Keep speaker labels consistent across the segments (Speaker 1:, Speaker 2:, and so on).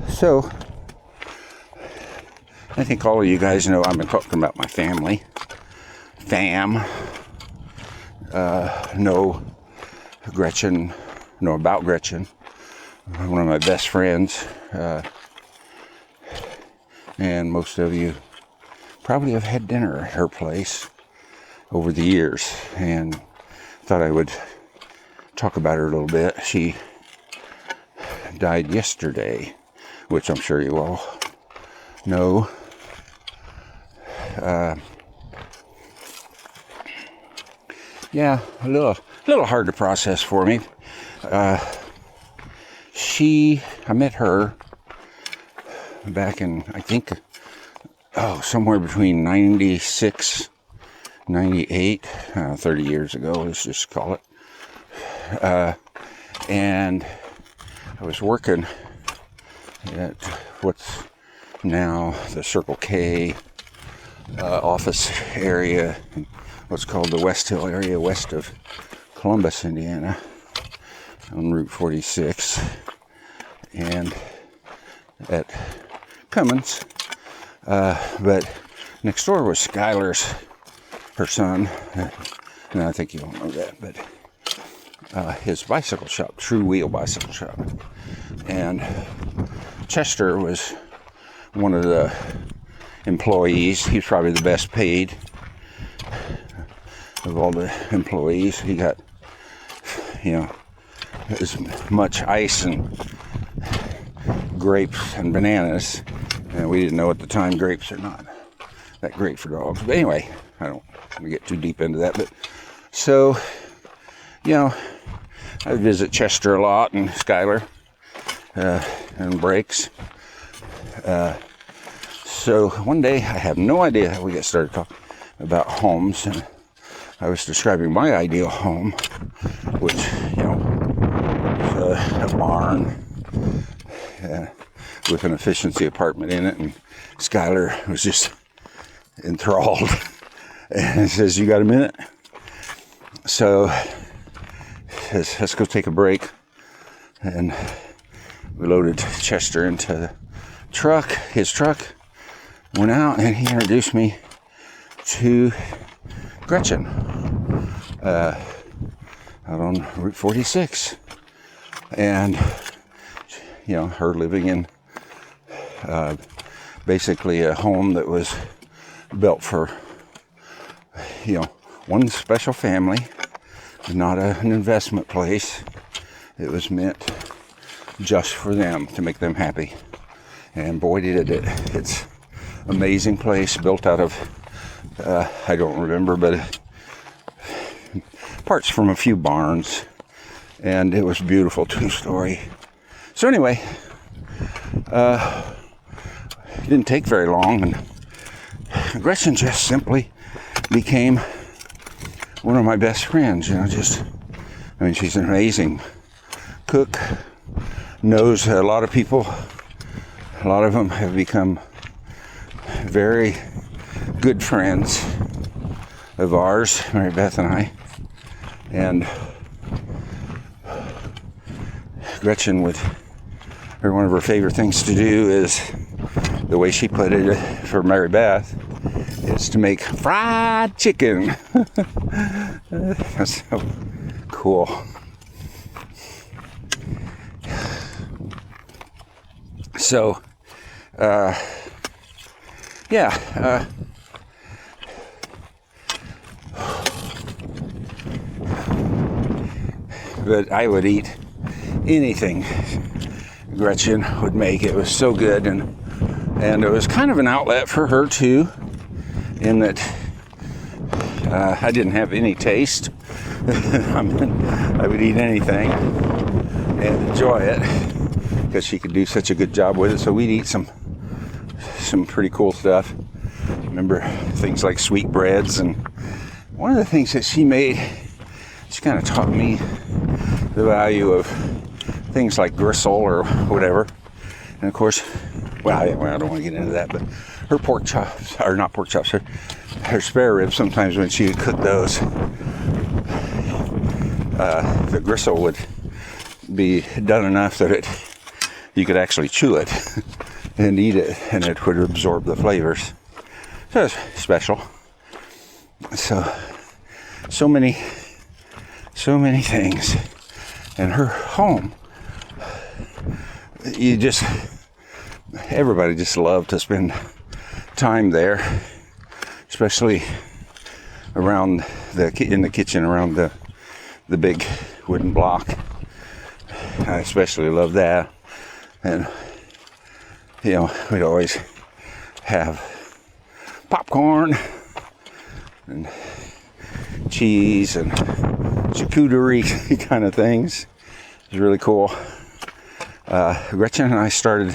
Speaker 1: So, I think all of you guys know I've been talking about my family. Know Gretchen, know about Gretchen, one of my best friends. And most of you probably have had dinner at her place over the years, and thought I would talk about her a little bit. She died yesterday, which I'm sure you all know. Yeah, a little hard to process for me. I met her back in, I think, somewhere between 96, 98, 30 years ago, let's just call it. And I was working at what's now the Circle K office area, what's called the West Hill area, west of Columbus, Indiana, on Route 46, and at Cummins. But next door was Skylar's, her son, and I think you all know that, but his bicycle shop, True Wheel Bicycle Shop. And Chester was one of the employees. He was probably the best paid of all the employees. He got, as much ice and grapes and bananas, and we didn't know at the time grapes are not that great for dogs. But anyway, I don't want to get too deep into that. But so, I visit Chester a lot, and Skylar, and breaks. So one day, I have no idea how we got started talking about homes, and I was describing my ideal home, which, was a barn with an efficiency apartment in it, and Skylar was just enthralled and says, "You got a minute?" So says, "Let's go take a break." And we loaded Chester into the truck, his truck, went out, and he introduced me to Gretchen out on Route 46. And, her living in basically a home that was built for, one special family, not an investment place. It was meant just for them, to make them happy. And boy, did it. It's an amazing place, built out of, I don't remember, but parts from a few barns. And it was beautiful, 2-story. So anyway, it didn't take very long, and Gretchen just simply became one of my best friends. She's an amazing cook, knows a lot of people. A lot of them have become very good friends of ours, Mary Beth and I. And Gretchen one of her favorite things to do is, the way she put it for Mary Beth, is to make fried chicken. That's so cool. So, but I would eat anything Gretchen would make. It was so good, and it was kind of an outlet for her too, in that I didn't have any taste. I would eat anything and enjoy it, because she could do such a good job with it. So we'd eat some pretty cool stuff. Remember things like sweetbreads, and one of the things that she made, she kind of taught me the value of things like gristle or whatever. And of course, I don't want to get into that, but her pork chops, or not pork chops, her spare ribs, sometimes when she would cook those, the gristle would be done enough that it you could actually chew it and eat it, and it would absorb the flavors. So it's special. So many things. And her home, everybody just loved to spend time there, especially around in the kitchen, around the big wooden block. I especially love that. And we'd always have popcorn and cheese and charcuterie kind of things. It was really cool. Gretchen and I started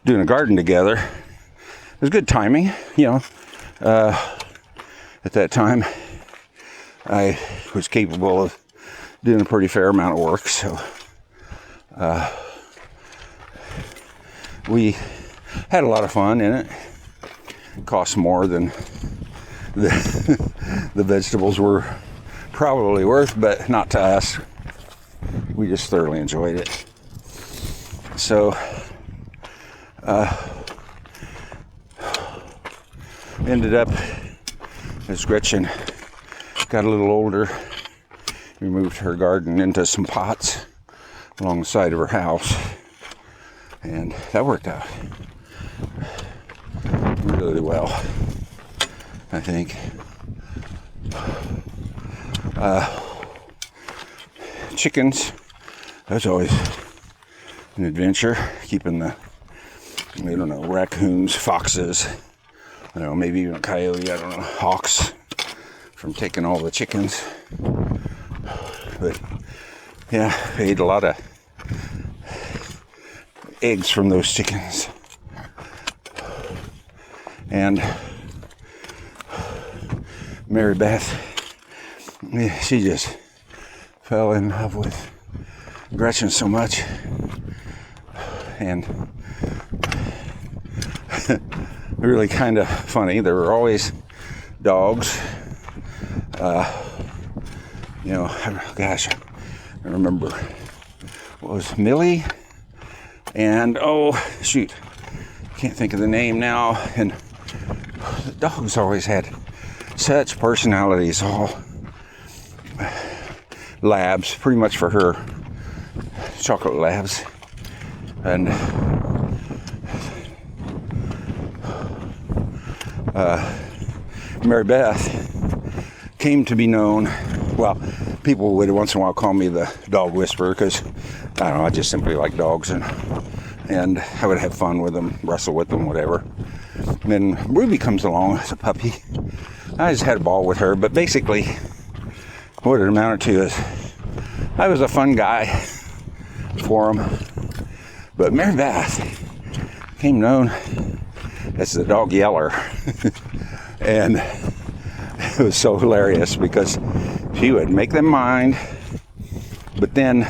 Speaker 1: doing a garden together. It was good timing, at that time I was capable of doing a pretty fair amount of work, so we had a lot of fun in it. It cost more than the vegetables were probably worth, but not to us. We just thoroughly enjoyed it. So ended up, as Gretchen got a little older, we moved her garden into some pots along the side of her house, and that worked out really well, I think. Chickens, that's always an adventure, keeping the, raccoons, foxes, maybe even a coyote, hawks from taking all the chickens. But yeah, I ate a lot of eggs from those chickens. And Mary Beth, she just fell in love with Gretchen so much. And really kind of funny. There were always dogs. I remember, what was Millie? And can't think of the name now. And the dogs always had such personalities, all labs, pretty much for her, chocolate labs. And Mary Beth came to be known, people would once in a while call me the dog whisperer, because I just simply like dogs, and I would have fun with them, wrestle with them, whatever. And then Ruby comes along as a puppy. I just had a ball with her, but basically what it amounted to is I was a fun guy for them. But Mary Beth became known as the dog yeller. And it was so hilarious because she would make them mind, but then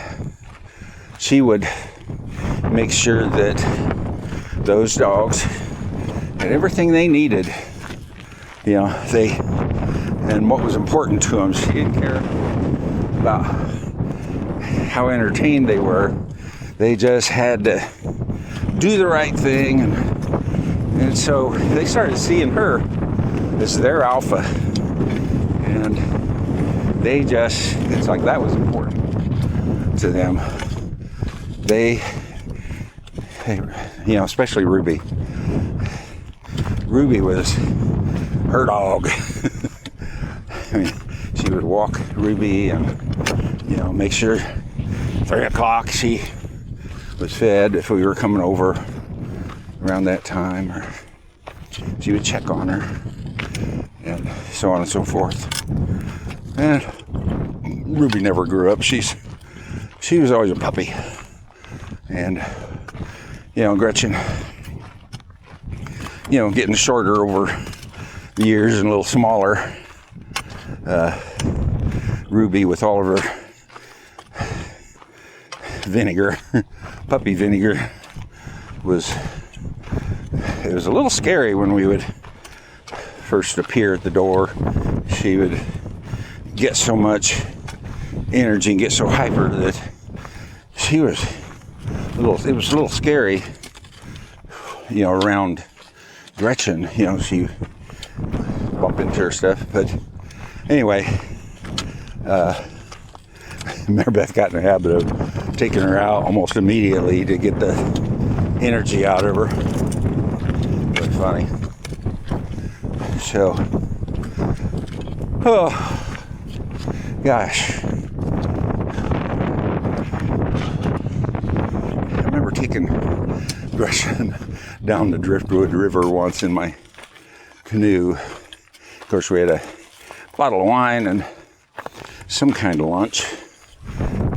Speaker 1: she would make sure that those dogs had everything they needed. And what was important to them. She didn't care about how entertained they were. They just had to do the right thing. And so they started seeing her as their alpha. And it's like that was important to them. They especially Ruby. Ruby was her dog. She would walk Ruby and, make sure 3 o'clock she was fed if we were coming over around that time, or she would check on her, and so on and so forth. And Ruby never grew up. She was always a puppy. And, Gretchen, getting shorter over the years and a little smaller. Ruby, with all of her vinegar, puppy vinegar, it was a little scary when we would first appear at the door. She would get so much energy and get so hyper that she was it was a little scary, around Gretchen. She bumped into her stuff. But anyway, Mary Beth got in the habit of taking her out almost immediately to get the energy out of her. Really funny. So, oh gosh, I remember taking Gretchen down the Driftwood River once in my canoe. Of course, we had a bottle of wine and some kind of lunch,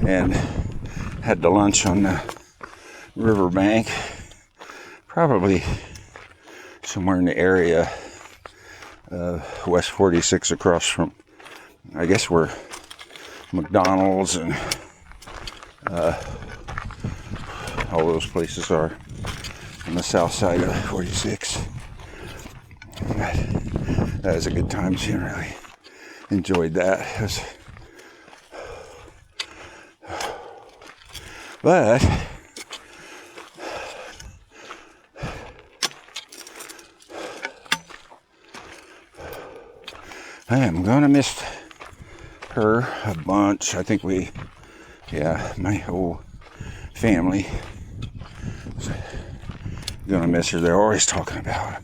Speaker 1: and had the lunch on the riverbank, probably somewhere in the area of West 46, across from, I guess, where McDonald's and all those places are on the south side of 46. That was a good time. She really enjoyed that. But I am gonna miss her a bunch. I think my whole family is gonna miss her. They're always talking about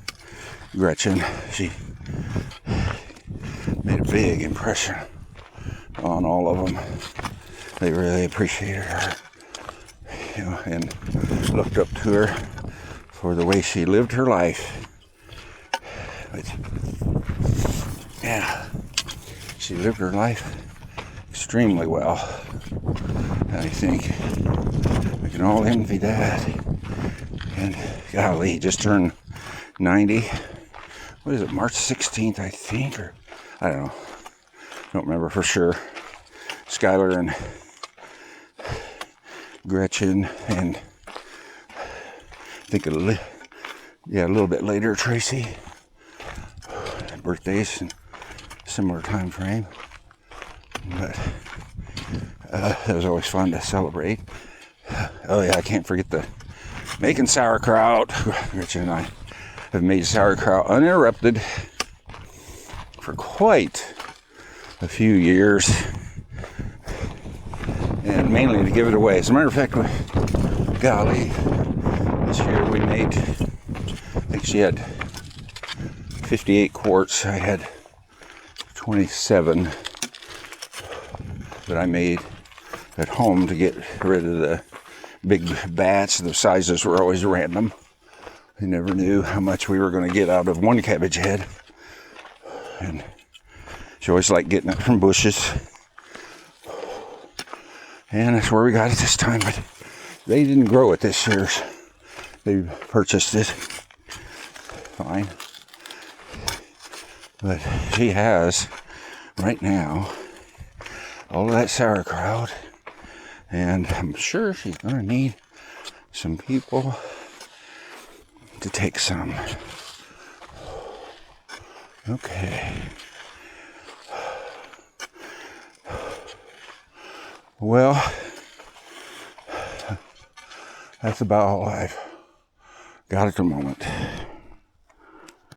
Speaker 1: Gretchen. She made a big impression on all of them. They really appreciated her, and looked up to her for the way she lived her life. But yeah, she lived her life extremely well. And I think we can all envy that. And golly, just turned 90. What is it, March 16th, I think? Or I don't know. Don't remember for sure. Skylar and Gretchen, and I think a little bit later, Tracy. Birthdays in similar time frame. But it was always fun to celebrate. Oh yeah, I can't forget the making sauerkraut. Gretchen and I have made sauerkraut uninterrupted for quite a few years, and mainly to give it away. As a matter of fact, golly, this year we made, I think she had 58 quarts. I had 27 that I made at home to get rid of the big batch. The sizes were always random. I never knew how much we were going to get out of one cabbage head. And she always liked getting it from bushes. And that's where we got it this time. But they didn't grow it this year. They purchased it. Fine. But she has, right now, all of that sauerkraut. And I'm sure she's going to need some people to take some. Okay. Well, that's about all I've got at the moment.